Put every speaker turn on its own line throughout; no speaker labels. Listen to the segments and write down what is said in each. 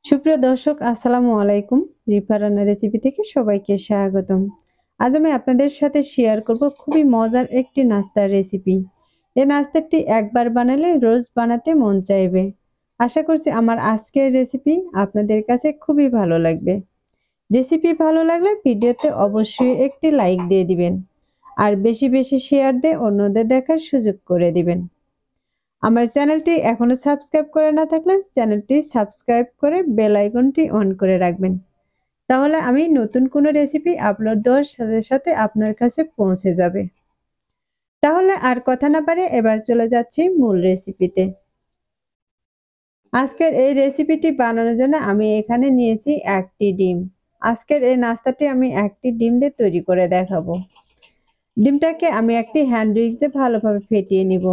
সুপ্রিয় দর্শক, আসসালামু আলাইকুম। রিফা রান্না রেসিপি থেকে সবাইকে স্বাগতম। আজ আমি আপনাদের সাথে শেয়ার করব খুবই মজার একটি নাস্তার রেসিপি। এই নাস্তাটি একবার বানালে রোজ বানাতে মন চাইবে। আশা করছি আমার আজকের রেসিপি আপনাদের কাছে খুবই ভালো লাগবে। রেসিপি ভালো লাগলে ভিডিওতে অবশ্যই একটি লাইক দিয়ে দিবেন। আর বেশি বেশি শেয়ার দিয়ে অন্যদের দেখার সুযোগ করে দিবেন। আমার চ্যানেলটি এখনো সাবস্ক্রাইব করে না থাকলে চ্যানেলটি সাবস্ক্রাইব করে বেল আইকনটি অন করে রাখবেন। তাহলে আমি নতুন কোনো রেসিপি আপলোড দেওয়ার সাথে সাথে আপনার কাছে পৌঁছে যাবে। তাহলে আর কথা না বাড়িয়ে এবার চলে যাচ্ছি মূল রেসিপিতে। আজকের এই রেসিপিটি বানানোর জন্য আমি এখানে নিয়েছি একটি ডিম। আজকের এই নাস্তাটি আমি একটি ডিম দিয়ে তৈরি করে দেখাবো। ডিমটাকে আমি একটি হ্যান্ড উইচ দিয়ে ভালোভাবে ফেটিয়ে নিব।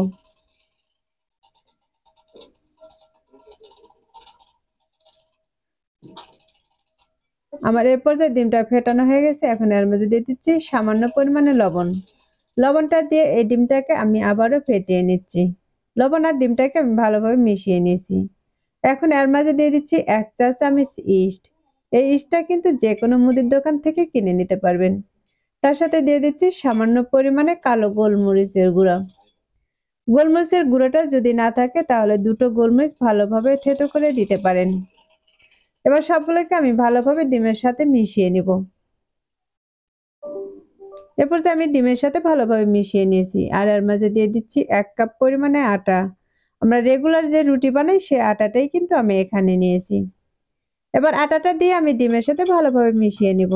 আমার এ পর্যায়ে ডিমটা ফেটানো হয়ে গেছে। এখন এর মধ্যে দিয়ে দিচ্ছি সামান্য পরিমাণে লবণ। লবণটা দিয়ে এই ডিমটাকে আমি আবারও ফেটিয়ে নিচ্ছি। লবণ আর ডিমটাকে আমি ভালোভাবে মিশিয়ে নিয়েছি। এখন এর মাঝে দিয়ে দিচ্ছি ১ চা চামচ ইস্ট। এই ইস্টটা কিন্তু যেকোনো মুদির দোকান থেকে কিনে নিতে পারবেন। তার সাথে দিয়ে দিচ্ছি সামান্য পরিমাণে কালো গোলমরিচের গুঁড়া। গোলমরিচের গুঁড়োটা যদি না থাকে তাহলে ২ টো গোলমরিচ ভালোভাবে থেতো করে দিতে পারেন। এবার সবগুলোকে আমি ভালোভাবে ডিমের সাথে মিশিয়ে নিব। এরপর যে আমি ডিমের সাথে ভালোভাবে মিশিয়ে নিয়েছি আর এর মাঝে দিয়ে দিচ্ছি ১ কাপ পরিমাণে আটা। আমরা রেগুলার যে রুটি বানাই সে আটাটাই কিন্তু আমি এখানে নিয়েছি। এবার আটাটা দিয়ে আমি ডিমের সাথে ভালোভাবে মিশিয়ে নিব।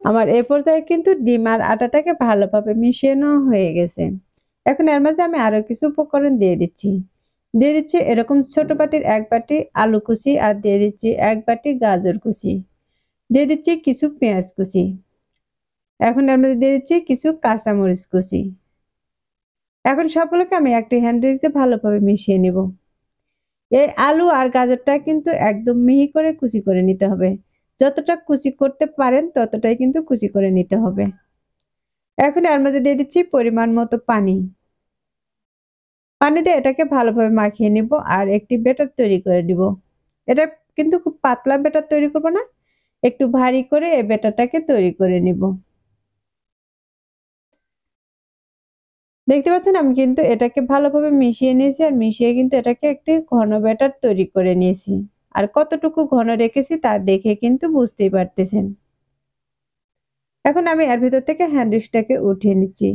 আমার এ পর্যায়ে কিন্তু ডিম আর আটাটাকে ভালোভাবে মিশিয়ে নেওয়া হয়ে গেছে। এখন এর মাঝে আমি আরো কিছু উপকরণ দিয়ে দিচ্ছি। দিয়ে দিচ্ছি এরকম ছোট বাটির ১ বাটি আলু কুচি আর দিয়ে দিচ্ছি ১ বাটি গাজর কুচি। দিয়ে দিচ্ছি কিছু পেঁয়াজ কুচি। এখন এর মধ্যে দিয়ে দিচ্ছি কিছু কাঁচামরিচ কুচি। এখন সবগুলোকে আমি একটি হ্যান্ড উইচ দিয়ে ভালোভাবে মিশিয়ে নিব। এই আলু আর গাজরটা কিন্তু একদম মিহি করে কুচি করে নিতে হবে। যতটা কুচি করতে পারেন ততটাই কিন্তু কুচি করে নিতে হবে। এখন এর মাঝে দিয়ে দিচ্ছি পরিমাণ মতো পানি। পানি দিয়ে এটাকে ভালোভাবে মাখিয়ে নিব আর একটি ব্যাটার তৈরি করে নিব। এটা কিন্তু খুব পাতলা ব্যাটার তৈরি করব না, একটু ভারী করে এই ব্যাটারটাকে তৈরি করে নিব। দেখতে পাচ্ছেন আমি কিন্তু এটাকে ভালোভাবে মিশিয়ে নিয়েছি আর মিশিয়ে কিন্তু এটাকে একটি ঘন ব্যাটার তৈরি করে নিয়েছি। আর কতটুকু ঘন রেখেছি তা দেখে কিন্তু বুঝতেই পারতেছেন। এখন আমি এর ভিতর থেকে হ্যান্ডউইচটাকে উঠিয়ে নিচ্ছি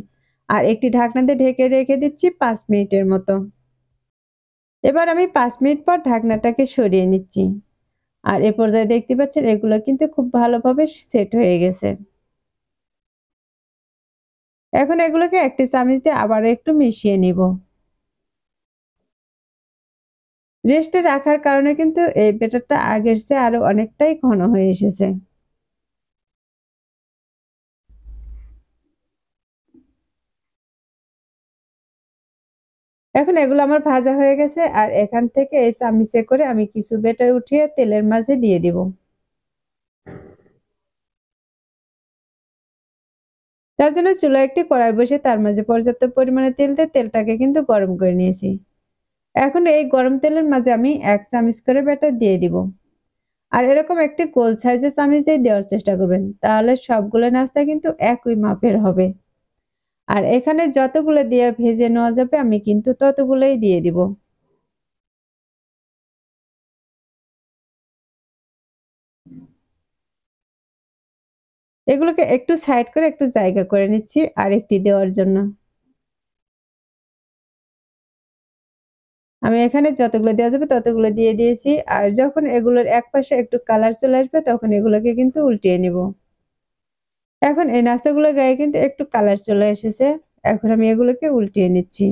আর একটি ঢাকনা দিয়ে ঢেকে রেখে দিচ্ছি ৫ মিনিটের মতো। এবার আমি ৫ মিনিট পর ঢাকনাটাকে সরিয়ে নিচ্ছি। আর এ পর্যায়ে দেখতে পাচ্ছেন এগুলো কিন্তু খুব ভালোভাবে সেট হয়ে গেছে। এখন এগুলোকে একটি চামচ দিয়ে আবার একটু মিশিয়ে নিব। রেস্টে রাখার কারণে কিন্তু এই ব্যাটারটা আগের চেয়ে আরো অনেকটাই ঘন হয়ে এসেছে। এখন এগুলো আমার ভাজা হয়ে গেছে আর এখান থেকে এই চামিচে করে আমি কিছু ব্যাটার উঠিয়ে তেলের মাঝে দিয়ে দিব। তার জন্য চুলায় একটি কড়াই বসে তার মাঝে পর্যাপ্ত পরিমাণে তেল দিয়ে তেলটাকে কিন্তু গরম করে নিয়েছি। এখন এই গরম তেলের মাঝে আমি ১ চামচ করে ব্যাটার দিয়ে দিব। আর এরকম একটি গোল সাইজের চামচ দিয়ে দেওয়ার চেষ্টা করবেন। তাহলে সবগুলো নাস্তা কিন্তু একই মাপের হবে। আর এখানে যতগুলো দিয়ে ভেজে নেওয়া যাবে আমি কিন্তু ততগুলোই দিয়ে দিব। এগুলোকে একটু সাইড করে একটু জায়গা করে নিচ্ছি আরেকটি দেওয়ার জন্য। আমি এখানে যতগুলো দেওয়া যাবে ততগুলো দিয়ে দিয়েছি। আর যখন এগুলোর এক পাশে একটু কালার চলে আসবে তখন এগুলোকে কিন্তু উল্টিয়ে নিব। এখন এই নাস্তাগুলোর গায়ে কিন্তু একটু কালার চলে এসেছে। এখন আমি এগুলোকে উল্টিয়ে নিচ্ছি।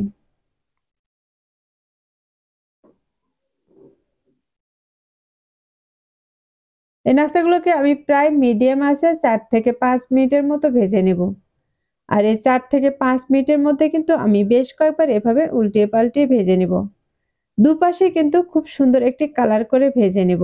এই নাস্তাগুলোকে আমি প্রায় মিডিয়াম আঁচে ৪ থেকে ৫ মিনিটের মতো ভেজে নেব। আর এই ৪ থেকে ৫ মিনিটের মধ্যে কিন্তু আমি বেশ কয়েকবার এভাবে উল্টিয়ে পাল্টিয়ে ভেজে নেব। দুপাশে কিন্তু খুব সুন্দর একটি কালার করে ভেজে নেব।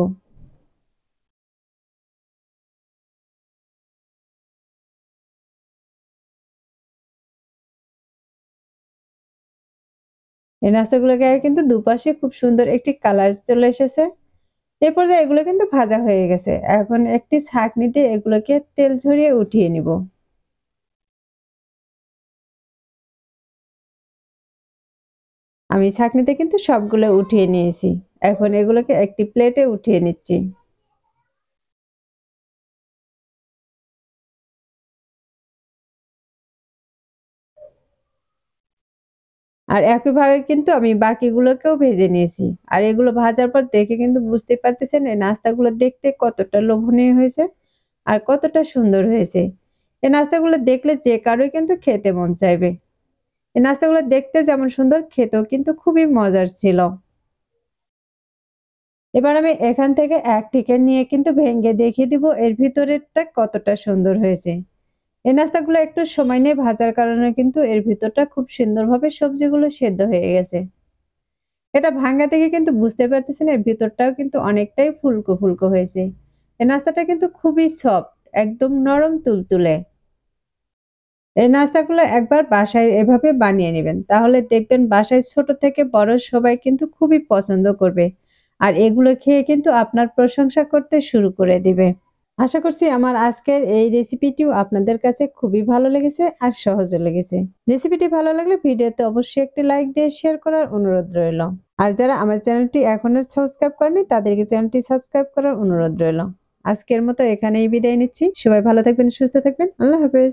এই নাস্তাগুলোর গায়ে কিন্তু দুপাশে খুব সুন্দর একটি কালার চলে এসেছে। এই পর্যায়ে এগুলো কিন্তু ভাজা হয়ে গেছে। এখন একটি ছাঁকনি দিয়ে এগুলোকে তেল ঝরিয়ে উঠিয়ে নিব। আমি ছাঁকনিতে কিন্তু সবগুলো উঠিয়ে নিয়েছি। এখন এগুলোকে একটি প্লেটে উঠিয়ে নিচ্ছি। আর একইভাবে কিন্তু আমি বাকিগুলোকেও ভেজে নিয়েছি। আর এগুলো ভাজার পর দেখে কিন্তু বুঝতেই পারতেছেন এই নাস্তাগুলো দেখতে কতটা লোভনীয় হয়েছে আর কতটা সুন্দর হয়েছে। এই নাস্তাগুলো দেখলে যে কারোই কিন্তু খেতে মন চাইবে। এই নাস্তাগুলো দেখতে যেমন সুন্দর, খেতেও কিন্তু খুবই মজার ছিল। এবার আমি এখান থেকে একটিকে নিয়ে কিন্তু ভেঙে দেখিয়ে দিব এর ভিতরেরটা কতটা সুন্দর হয়েছে। এই নাস্তাগুলো একটু সময় নিয়ে ভাজার কারণে কিন্তু এর ভিতরটা খুব সুন্দরভাবে সবজিগুলো সেদ্ধ হয়ে গেছে। এটা ভাঙ্গা থেকে কিন্তু বুঝতে পারতেছেন এর ভিতরটাও কিন্তু অনেকটাই ফুলকো ফুলকো হয়েছে। এই নাস্তাটা কিন্তু খুবই সফট, একদম নরম তুলতুলে। এই নাস্তাগুলো একবার বাসায় এভাবে বানিয়ে নেবেন, তাহলে দেখবেন বাসায় ছোট থেকে বড় সবাই কিন্তু খুবই পছন্দ করবে। আর এগুলো খেয়ে কিন্তু আপনার প্রশংসা করতে শুরু করে দিবে। আশা করছি আমার আজকের এই রেসিপিটিও আপনাদের কাছে খুবই ভালো লেগেছে আর সহজও লেগেছে। রেসিপিটি ভালো লাগলে ভিডিওতে অবশ্যই একটি লাইক দিয়ে শেয়ার করার অনুরোধ রইল। আর যারা আমার চ্যানেলটি এখনো সাবস্ক্রাইব করেনি তাদেরকে চ্যানেলটি সাবস্ক্রাইব করার অনুরোধ রইল। আজকের মতো এখানেই বিদায় নিচ্ছি। সবাই ভালো থাকবেন, সুস্থ থাকবেন। আল্লাহ হাফেজ।